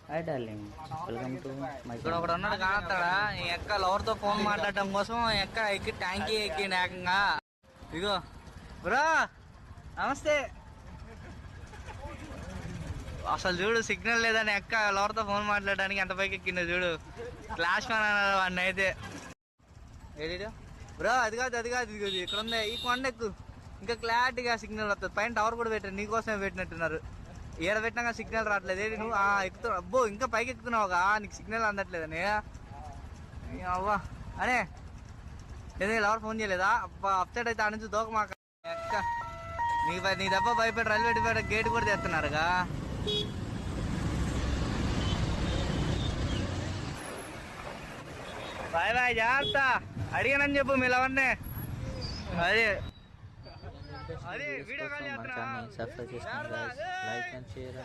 Hi darling, welcome to my ఇక్కడ ఒకడు ఉన్నాడు కానొస్తాడా ఈ ఎక్క లవర్తో ఫోన్ మాట్లాడటం కోసం ఎక్క ఎక్కి ట్యాంకీ ఎక్కిండు ఏకంగా. ఇగో బ్రో నమస్తే. అసలు చూడు సిగ్నల్ లేదని ఎక్క లవర్తో ఫోన్ మాట్లాడడానికి ఎంత పైకి ఎక్కిందో చూడు. క్లాష్ మ్యాన్ అన్నాడు వాడిని అయితే. ఏది బ్రో అది కాదు ఇది ఇక్కడ ఉంది. ఈ కొండ ఎక్కు, ఇంకా క్లారిటీగా సిగ్నల్ వస్తుంది. పైన టవర్ కూడా పెట్టారు, నీకోసమే పెట్టినట్టున్నారు. ఏడ పెట్టినాక సిగ్నల్ రావట్లేదు. ఏంటి నువ్వు ఎక్కుతున్నావు? అబ్బో ఇంకా పైకి ఎక్కుతున్నావుగా, నీకు సిగ్నల్ అందట్లేదని. అవ్వా అనే ఏదో ఎవరు ఫోన్ చేయలేదా? అబ్బా అప్సైడ్ అయితే ఆ నుంచి దూక మాక ఎక్క. నీ దెబ్బ భయపెట్టి రైల్వే డిపేట గేట్ కూడా తెస్తున్నారుగా. బాయ్ బాయ్, జాగ్రత్త. అడిగానని చెప్పు మీ లవర్నే. అదే వీడియో కాల్ చేస్తున్నా. సబ్స్క్రైబ్ చేసుకోండి, లైక్ అండ్ షేర్.